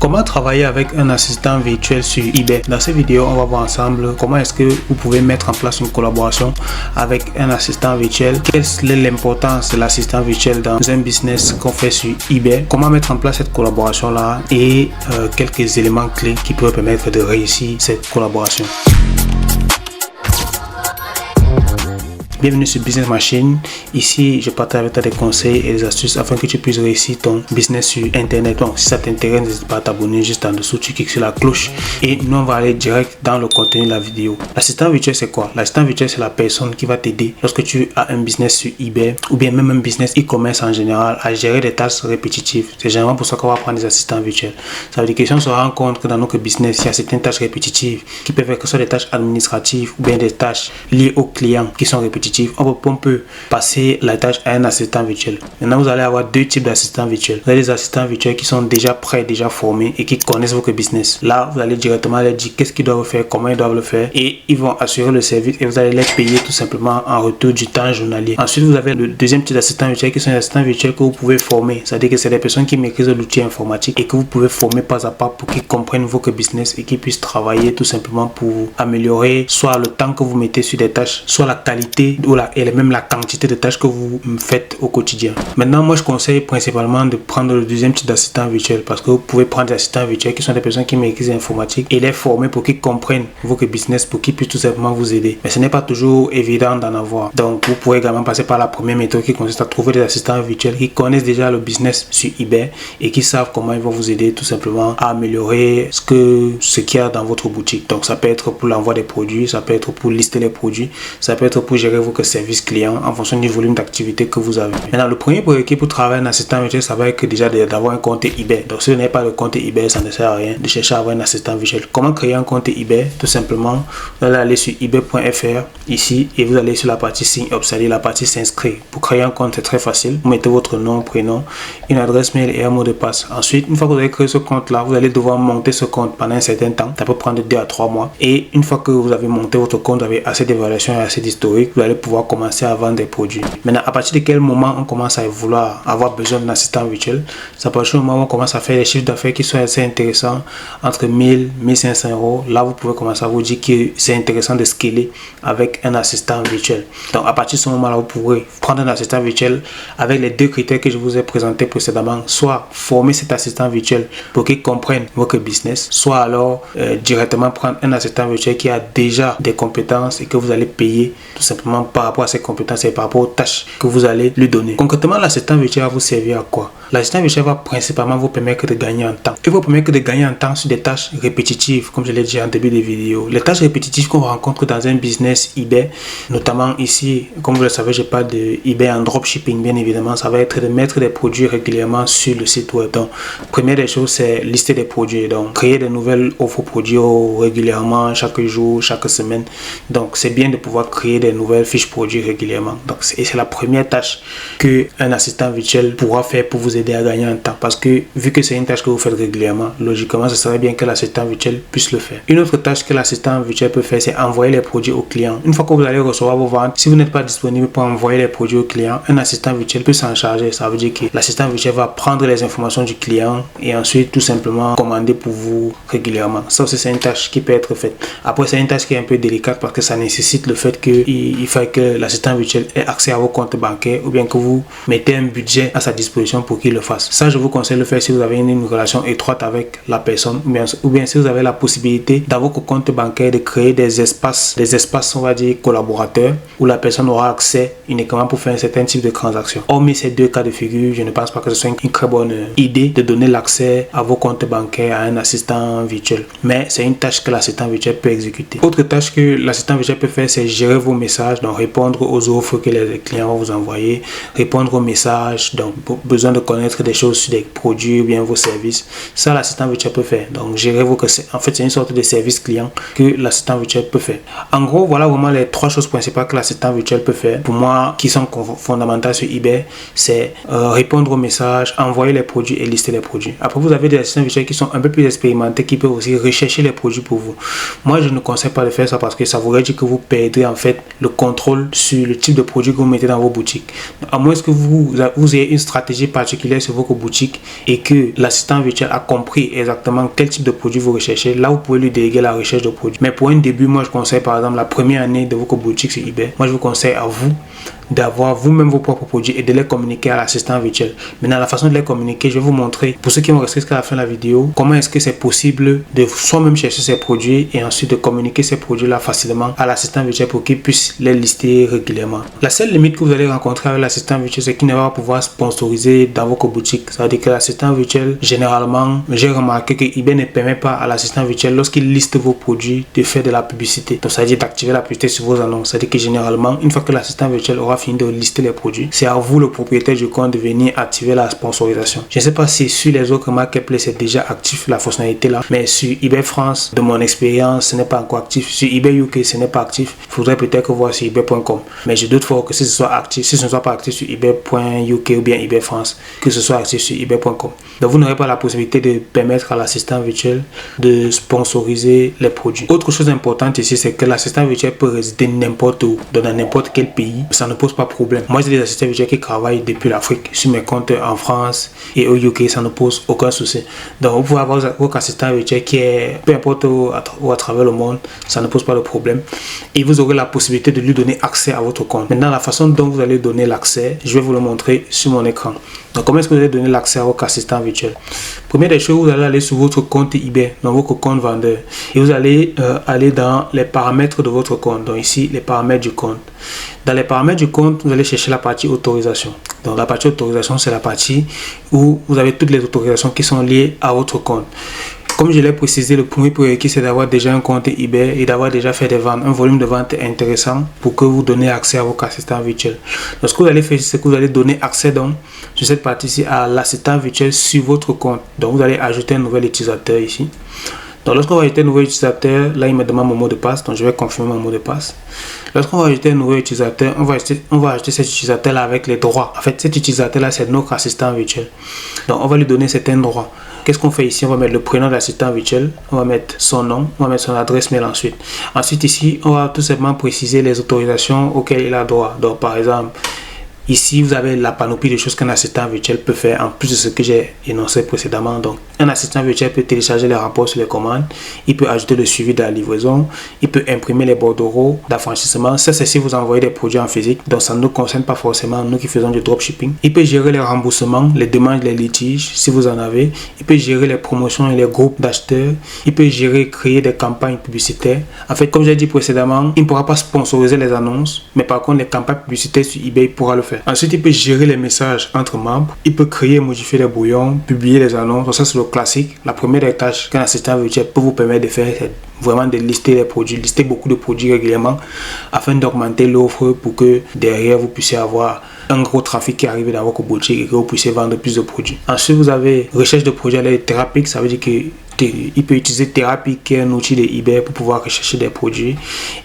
Comment travailler avec un assistant virtuel sur eBay? Dans cette vidéo, on va voir ensemble comment est-ce que vous pouvez mettre en place une collaboration avec un assistant virtuel. Quelle est l'importance de l'assistant virtuel dans un business qu'on fait sur eBay? Comment mettre en place cette collaboration-là et quelques éléments clés qui peuvent permettre de réussir cette collaboration. Bienvenue sur Business Machine. Ici, je partage avec toi des conseils et des astuces afin que tu puisses réussir ton business sur Internet. Donc, si ça t'intéresse, n'hésite pas à t'abonner juste en dessous. Tu cliques sur la cloche et nous, on va aller direct dans le contenu de la vidéo. L'assistant virtuel, c'est quoi? L'assistant virtuel, c'est la personne qui va t'aider lorsque tu as un business sur eBay ou bien même un business e-commerce en général à gérer des tâches répétitives. C'est généralement pour ça qu'on va prendre des assistants virtuels. Ça veut dire que si on se rend compte que dans notre business, il y a certaines tâches répétitives qui peuvent être que ce soit des tâches administratives ou bien des tâches liées aux clients qui sont répétitives. On peut passer la tâche à un assistant virtuel. Maintenant, vous allez avoir deux types d'assistants virtuels. Vous avez des assistants virtuels qui sont déjà prêts, déjà formés et qui connaissent votre business. Là, vous allez directement leur dire qu'est-ce qu'ils doivent faire, comment ils doivent le faire et ils vont assurer le service et vous allez les payer tout simplement en retour du temps journalier. Ensuite, vous avez le deuxième type d'assistants virtuels qui sont des assistants virtuels que vous pouvez former. C'est-à-dire que c'est des personnes qui maîtrisent l'outil informatique et que vous pouvez former pas à pas pour qu'ils comprennent votre business et qu'ils puissent travailler tout simplement pour améliorer soit le temps que vous mettez sur des tâches, soit la qualité et même la quantité de tâches que vous faites au quotidien. Maintenant, moi je conseille principalement de prendre le deuxième type d'assistant virtuel parce que vous pouvez prendre des assistants virtuels qui sont des personnes qui maîtrisent l'informatique et les former pour qu'ils comprennent votre business, pour qu'ils puissent tout simplement vous aider. Mais ce n'est pas toujours évident d'en avoir. Donc vous pouvez également passer par la première méthode qui consiste à trouver des assistants virtuels qui connaissent déjà le business sur eBay et qui savent comment ils vont vous aider tout simplement à améliorer ce qu'il y a dans votre boutique. Donc ça peut être pour l'envoi des produits, ça peut être pour lister les produits, ça peut être pour gérer vos services clients en fonction du volume d'activité que vous avez. Maintenant, le premier prérequis pour travailler en assistant virtuel, ça va être déjà d'avoir un compte eBay. Donc, si vous n'avez pas de compte eBay, ça ne sert à rien de chercher à avoir un assistant virtuel. Comment créer un compte eBay? Tout simplement, vous allez aller sur ebay.fr ici et vous allez sur la partie sign up, c'est-à-dire la partie s'inscrire. Pour créer un compte, c'est très facile. Vous mettez votre nom, prénom, une adresse mail et un mot de passe. Ensuite, une fois que vous avez créé ce compte-là, vous allez devoir monter ce compte pendant un certain temps. Ça peut prendre 2 à 3 mois. Et une fois que vous avez monté votre compte, vous avez assez d'évaluation et assez d'historique, vous allez pouvoir commencer à vendre des produits. Maintenant, à partir de quel moment on commence à vouloir avoir besoin d'un assistant virtuel? C'est à partir du moment où on commence à faire des chiffres d'affaires qui sont assez intéressants, entre 1000 et 1500 euros. Là, vous pouvez commencer à vous dire que c'est intéressant de scaler avec un assistant virtuel. Donc, à partir de ce moment-là, vous pourrez prendre un assistant virtuel avec les deux critères que je vous ai présentés précédemment. Soit former cet assistant virtuel pour qu'il comprenne votre business, soit alors directement prendre un assistant virtuel qui a déjà des compétences et que vous allez payer tout simplement par rapport à ses compétences et par rapport aux tâches que vous allez lui donner. Concrètement, l'assistant virtuel va vous servir à quoi? L'assistant virtuel va principalement vous permettre de gagner en temps. Il vous permettre de gagner en temps sur des tâches répétitives, comme je l'ai dit en début de vidéo. Les tâches répétitives qu'on rencontre dans un business eBay, notamment ici, comme vous le savez, je parle de eBay en dropshipping, bien évidemment, ça va être de mettre des produits régulièrement sur le site web. Donc, première des choses, c'est lister des produits. Donc, créer de nouvelles offres produits régulièrement, chaque jour, chaque semaine. Donc, c'est bien de pouvoir créer des nouvelles fiches produits régulièrement. Donc, c'est la première tâche qu'un assistant virtuel pourra faire pour vous aider à gagner en temps. Parce que vu que c'est une tâche que vous faites régulièrement, logiquement, ce serait bien que l'assistant virtuel puisse le faire. Une autre tâche que l'assistant virtuel peut faire, c'est envoyer les produits aux clients. Une fois que vous allez recevoir vos ventes, si vous n'êtes pas disponible pour envoyer les produits aux clients, un assistant virtuel peut s'en charger. Ça veut dire que l'assistant virtuel va prendre les informations du client et ensuite tout simplement commander pour vous régulièrement. Ça aussi, c'est une tâche qui peut être faite. Après, c'est une tâche qui est un peu délicate parce que ça nécessite le fait qu'il faut que l'assistant virtuel ait accès à vos comptes bancaires ou bien que vous mettez un budget à sa disposition pour qu'il le fasse. Ça, je vous conseille de le faire si vous avez une relation étroite avec la personne ou bien si vous avez la possibilité dans votre compte bancaire de créer des espaces, on va dire, collaborateurs où la personne aura accès uniquement pour faire un certain type de transaction. Hormis ces deux cas de figure, je ne pense pas que ce soit une très bonne idée de donner l'accès à vos comptes bancaires à un assistant virtuel. Mais c'est une tâche que l'assistant virtuel peut exécuter. Autre tâche que l'assistant virtuel peut faire, c'est gérer vos messages, donc répondre aux offres que les clients vont vous envoyer, répondre aux messages, donc besoin de connaître des choses sur des produits ou bien vos services. Ça, l'assistant virtuel peut faire. Donc, gérer vos... En fait, c'est une sorte de service client que l'assistant virtuel peut faire. En gros, voilà vraiment les 3 choses principales que l'assistant virtuel peut faire. Pour moi, qui sont fondamentales sur eBay, c'est répondre aux messages, envoyer les produits et lister les produits. Après, vous avez des assistants virtuels qui sont un peu plus expérimentés, qui peuvent aussi rechercher les produits pour vous. Moi, je ne conseille pas de faire ça parce que ça voudrait dire que vous perdrez en fait le contrôle contrôle sur le type de produit que vous mettez dans vos boutiques. À moins que vous ayez une stratégie particulière sur votre boutique et que l'assistant virtuel a compris exactement quel type de produit vous recherchez, là vous pouvez lui déléguer la recherche de produits. Mais pour un début, moi je conseille par exemple la première année de votre boutique sur eBay, moi je vous conseille à vous d'avoir vous-même vos propres produits et de les communiquer à l'assistant virtuel. Maintenant, la façon de les communiquer, je vais vous montrer, pour ceux qui vont rester jusqu'à la fin de la vidéo, comment est-ce que c'est possible de soi-même chercher ces produits et ensuite de communiquer ces produits-là facilement à l'assistant virtuel pour qu'il puisse les lister régulièrement. La seule limite que vous allez rencontrer avec l'assistant virtuel, c'est qu'il ne va pas pouvoir sponsoriser dans votre boutique. Ça veut dire que l'assistant virtuel, généralement, j'ai remarqué que eBay ne permet pas à l'assistant virtuel, lorsqu'il liste vos produits, de faire de la publicité. Donc, ça veut dire d'activer la publicité sur vos annonces. Ça veut dire que généralement, une fois que l'assistant virtuel aura fini de lister les produits, c'est à vous, le propriétaire du compte, de venir activer la sponsorisation. Je ne sais pas si sur les autres marketplaces c'est déjà actif la fonctionnalité là, mais sur eBay France, de mon expérience, ce n'est pas encore actif. Sur eBay UK, ce n'est pas actif. Il faudrait peut-être voir sur ebay.com. Mais je doute fort que si ce soit actif, si ce ne soit pas actif sur ebay.uk ou bien eBay France, que ce soit actif sur ebay.com. Donc vous n'aurez pas la possibilité de permettre à l'assistant virtuel de sponsoriser les produits. Autre chose importante ici, c'est que l'assistant virtuel peut résider n'importe où, dans n'importe quel pays. Ça ne pose pas problème. Moi, j'ai des assistants virtuels qui travaillent depuis l'Afrique sur mes comptes en France et au UK, ça ne pose aucun souci. Donc, vous pouvez avoir votre assistant virtuel qui est peu importe où à travers le monde, ça ne pose pas de problème. Et vous aurez la possibilité de lui donner accès à votre compte. Maintenant, la façon dont vous allez donner l'accès, je vais vous le montrer sur mon écran. Donc, comment est-ce que vous allez donner l'accès à votre assistant virtuel? Première des choses, vous allez aller sur votre compte eBay, dans votre compte vendeur, et vous allez aller dans les paramètres de votre compte. Donc ici, les paramètres du compte. Dans les paramètres du compte, vous allez chercher la partie autorisation. Donc la partie autorisation, c'est la partie où vous avez toutes les autorisations qui sont liées à votre compte. Comme je l'ai précisé, le premier prérequis, c'est d'avoir déjà un compte eBay et d'avoir déjà fait des ventes, un volume de vente intéressant pour que vous donniez accès à votre assistant virtuel. Donc, ce que vous allez faire, c'est que vous allez donner accès donc, sur cette partie-ci à l'assistant virtuel sur votre compte. Donc, vous allez ajouter un nouvel utilisateur ici. Donc, lorsqu'on va ajouter un nouvel utilisateur, là, il me demande mon mot de passe. Donc, je vais confirmer mon mot de passe. Lorsqu'on va ajouter un nouvel utilisateur, on va ajouter cet utilisateur-là avec les droits. En fait, cet utilisateur-là, c'est notre assistant virtuel. Donc, on va lui donner certains droits. Qu'est-ce qu'on fait ici? On va mettre le prénom de l'assistant virtuel, on va mettre son nom, on va mettre son adresse mail ensuite. Ensuite, ici, on va tout simplement préciser les autorisations auxquelles il a droit. Donc, par exemple, ici, vous avez la panoplie de choses qu'un assistant virtuel peut faire en plus de ce que j'ai énoncé précédemment. Donc, un assistant virtuel peut télécharger les rapports sur les commandes, il peut ajouter le suivi de la livraison, il peut imprimer les bordereaux d'affranchissement. Ça, c'est si vous envoyez des produits en physique, donc ça ne nous concerne pas forcément, nous qui faisons du dropshipping. Il peut gérer les remboursements, les demandes, les litiges, si vous en avez. Il peut gérer les promotions et les groupes d'acheteurs. Il peut gérer, créer des campagnes publicitaires. En fait, comme j'ai dit précédemment, il ne pourra pas sponsoriser les annonces, mais par contre, les campagnes publicitaires sur eBay, il pourra le faire. Ensuite, il peut gérer les messages entre membres. Il peut créer et modifier les brouillons, publier les annonces. Donc ça, c'est le classique. La première des tâches qu'un assistant virtuel peut vous permettre de faire, c'est vraiment de lister les produits, lister beaucoup de produits régulièrement afin d'augmenter l'offre pour que derrière, vous puissiez avoir un gros trafic qui arrive dans votre boutique et que vous puissiez vendre plus de produits. Ensuite, vous avez recherche de produits à l'aide de Therapix. Ça veut dire que il peut utiliser Therapix, qui est un outil de eBay pour pouvoir rechercher des produits.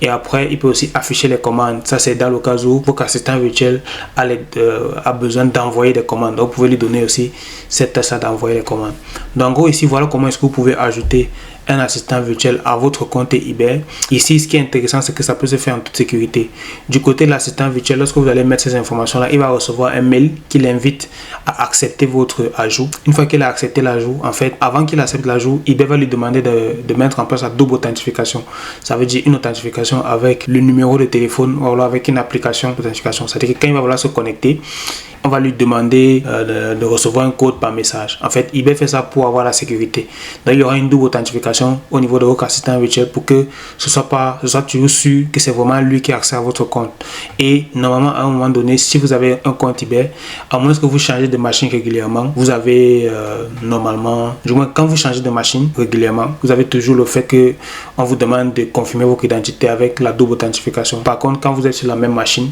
Et après, il peut aussi afficher les commandes. Ça, c'est dans le cas où votre assistant virtuel a besoin d'envoyer des commandes. Donc, vous pouvez lui donner aussi cette tâche d'envoyer les commandes. Donc, en gros, ici, voilà comment est-ce que vous pouvez ajouter un assistant virtuel à votre compte eBay. Ici, ce qui est intéressant, c'est que ça peut se faire en toute sécurité. Du côté de l'assistant virtuel, lorsque vous allez mettre ces informations-là, il va recevoir un mail qui l'invite à accepter votre ajout. Une fois qu'il a accepté l'ajout, en fait, avant qu'il accepte l'ajout, eBay va lui demander de mettre en place la double authentification. Ça veut dire une authentification avec le numéro de téléphone ou alors avec une application d'authentification. C'est-à-dire que quand il va vouloir se connecter, on va lui demander de recevoir un code par message. En fait, eBay fait ça pour avoir la sécurité. Donc, il y aura une double authentification au niveau de votre assistant virtuel pour que ce soit toujours sûr que c'est vraiment lui qui a accès à votre compte. Et normalement, à un moment donné, si vous avez un compte eBay, à moins que vous changez de machine régulièrement, vous avez normalement, du moins quand vous changez de machine régulièrement, vous avez toujours le fait que on vous demande de confirmer votre identité avec la double authentification. Par contre, quand vous êtes sur la même machine,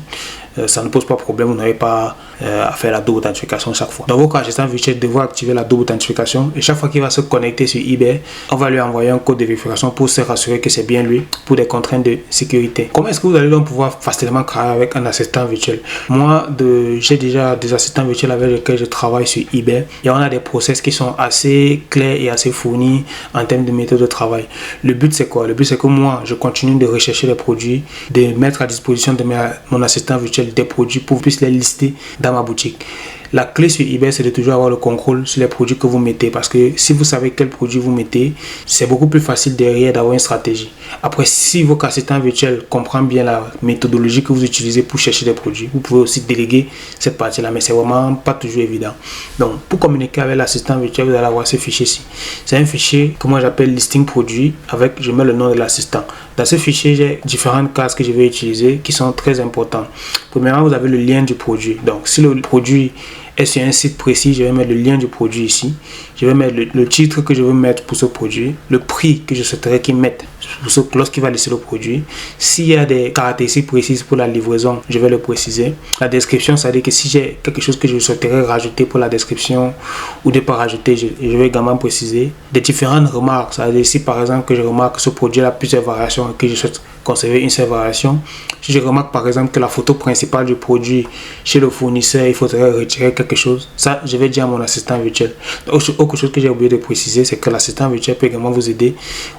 ça ne pose pas de problème, vous n'avez pas à faire la double authentification chaque fois. Dans votre assistant virtuel devra activer la double authentification et chaque fois qu'il va se connecter sur eBay, on va lui envoyer un code de vérification pour se rassurer que c'est bien lui pour des contraintes de sécurité. Comment est-ce que vous allez donc pouvoir facilement travailler avec un assistant virtuel? Moi, j'ai déjà des assistants virtuels avec lesquels je travaille sur eBay et on a des process qui sont assez clairs et assez fournis en termes de méthode de travail. Le but c'est quoi? Le but c'est que moi, je continue de rechercher les produits, de mettre à disposition de mon assistant virtuel des produits pour que vous puissiez les lister dans ma boutique. La clé sur eBay, c'est de toujours avoir le contrôle sur les produits que vous mettez. Parce que si vous savez quel produit vous mettez, c'est beaucoup plus facile derrière d'avoir une stratégie. Après, si votre assistant virtuel comprend bien la méthodologie que vous utilisez pour chercher des produits, vous pouvez aussi déléguer cette partie-là. Mais c'est vraiment pas toujours évident. Donc, pour communiquer avec l'assistant virtuel, vous allez avoir ce fichier-ci. C'est un fichier que moi j'appelle listing produit. Je mets le nom de l'assistant. Dans ce fichier, j'ai différentes cases que je vais utiliser qui sont très importantes. Premièrement, vous avez le lien du produit. Donc, si le produit est sur un site précis, je vais mettre le lien du produit ici. Je vais mettre le titre que je veux mettre pour ce produit, le prix que je souhaiterais qu'il mette lorsqu'il va laisser le produit. S'il y a des caractéristiques précises pour la livraison, je vais le préciser. La description, c'est-à-dire que si j'ai quelque chose que je souhaiterais rajouter pour la description ou ne pas rajouter, je vais également préciser. Des différentes remarques, c'est-à-dire si par exemple que je remarque que ce produit a plusieurs variations et que je souhaite conserver une seule variation. Si je remarque par exemple que la photo principale du produit chez le fournisseur, il faudrait retirer quelque chose, ça je vais dire à mon assistant virtuel. Autre chose que j'ai oublié de préciser, c'est que l'assistant virtuel peut également vous aider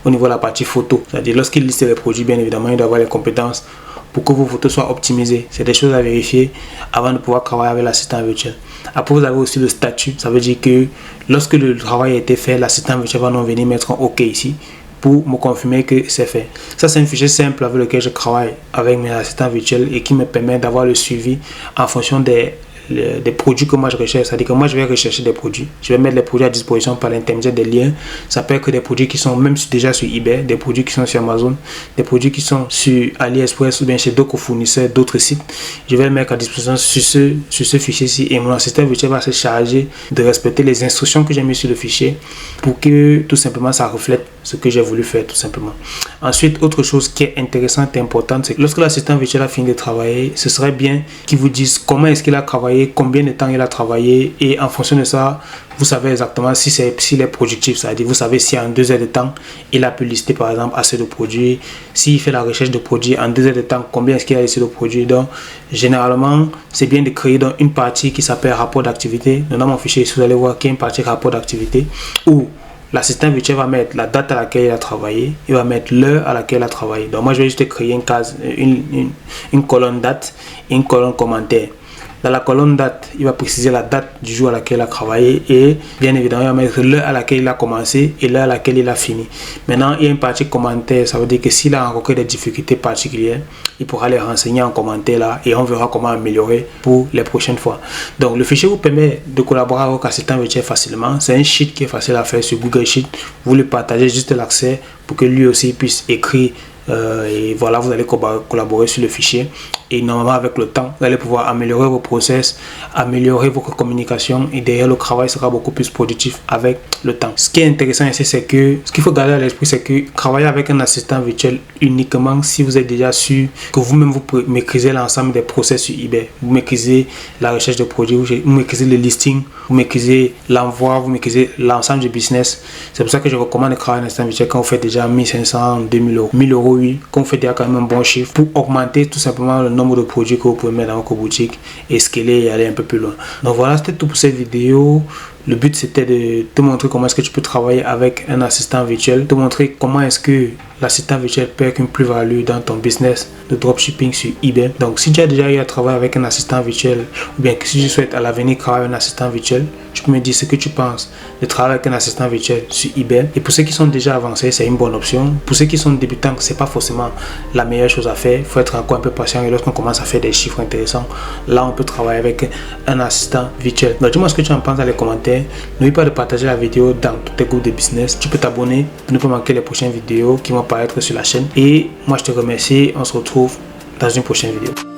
au niveau de la partie photo. C'est-à-dire lorsqu'il liste les produits, bien évidemment, il doit avoir les compétences pour que vos photos soient optimisées. C'est des choses à vérifier avant de pouvoir travailler avec l'assistant virtuel. Après, vous avez aussi le statut. Ça veut dire que lorsque le travail a été fait, l'assistant virtuel va nous venir mettre un OK ici pour me confirmer que c'est fait. Ça, c'est un fichier simple avec lequel je travaille avec mes assistants virtuels et qui me permet d'avoir le suivi en fonction des produits que moi je recherche. C'est-à-dire que moi je vais rechercher des produits, je vais mettre les produits à disposition par l'intermédiaire des liens. Ça peut être que des produits qui sont même déjà sur eBay, des produits qui sont sur Amazon, des produits qui sont sur AliExpress ou bien chez d'autres fournisseurs, d'autres sites. Je vais les mettre à disposition sur ce fichier-ci et mon assistant virtuel va se charger de respecter les instructions que j'ai mises sur le fichier pour que tout simplement ça reflète ce que j'ai voulu faire tout simplement. Ensuite, autre chose qui est intéressante et importante, c'est que lorsque l'assistant virtuel a fini de travailler, ce serait bien qu'il vous dise comment est-ce qu'il a travaillé, combien de temps il a travaillé, et en fonction de ça, vous savez exactement s'il est productif, c'est-à-dire vous savez si en 2 heures de temps, il a pu lister par exemple assez de produits, s'il fait la recherche de produits en 2 heures de temps, combien est-ce qu'il a listé de produits. Donc, généralement, c'est bien de créer donc une partie qui s'appelle rapport d'activité. Dans mon fichier, vous allez voir qu'il y a une partie rapport d'activité où l'assistant virtuel va mettre la date à laquelle il a travaillé, il va mettre l'heure à laquelle il a travaillé. Donc moi je vais juste créer une case, une colonne date et une colonne commentaire. Dans la colonne date, il va préciser la date du jour à laquelle il a travaillé et bien évidemment il va mettre l'heure à laquelle il a commencé et l'heure à laquelle il a fini. Maintenant il y a une partie commentaire, ça veut dire que s'il a rencontré des difficultés particulières, il pourra les renseigner en commentaire là et on verra comment améliorer pour les prochaines fois. Donc le fichier vous permet de collaborer avec l'assistant virtuel facilement. C'est un sheet qui est facile à faire sur Google Sheet. Vous lui partagez juste l'accès pour que lui aussi puisse écrire et voilà, vous allez collaborer sur le fichier et normalement avec le temps vous allez pouvoir améliorer vos process, améliorer votre communication et derrière le travail sera beaucoup plus productif avec le temps. Ce qui est intéressant ici, c'est que ce qu'il faut garder à l'esprit, c'est que travailler avec un assistant virtuel uniquement si vous êtes déjà sûr que vous-même vous maîtrisez l'ensemble des process sur eBay, vous maîtrisez la recherche de produits, vous maîtrisez le listing, vous maîtrisez l'envoi, vous maîtrisez l'ensemble du business. C'est pour ça que je recommande de travailler un assistant virtuel quand vous faites déjà 1500, 2000 euros, 1000 euros, oui, quand vous faites déjà quand même un bon chiffre pour augmenter tout simplement le nombre de produits que vous pouvez mettre dans votre boutique et scaler et aller un peu plus loin. Donc voilà, c'était tout pour cette vidéo. Le but c'était de te montrer comment est-ce que tu peux travailler avec un assistant virtuel, te montrer comment est-ce que l'assistant virtuel peut être une plus-value dans ton business de dropshipping sur eBay. Donc si tu as déjà eu à travailler avec un assistant virtuel ou bien que si tu souhaites à l'avenir travailler avec un assistant virtuel, tu peux me dire ce que tu penses de travailler avec un assistant virtuel sur eBay. Et pour ceux qui sont déjà avancés, c'est une bonne option. Pour ceux qui sont débutants, c'est pas forcément la meilleure chose à faire. Il faut être encore un peu patient et lorsqu'on commence à faire des chiffres intéressants, là on peut travailler avec un assistant virtuel. Donc dis-moi ce que tu en penses dans les commentaires. N'oublie pas de partager la vidéo dans tous tes groupes de business. Tu peux t'abonner pour ne pas manquer les prochaines vidéos qui vont apparaître sur la chaîne. Et moi je te remercie. On se retrouve dans une prochaine vidéo.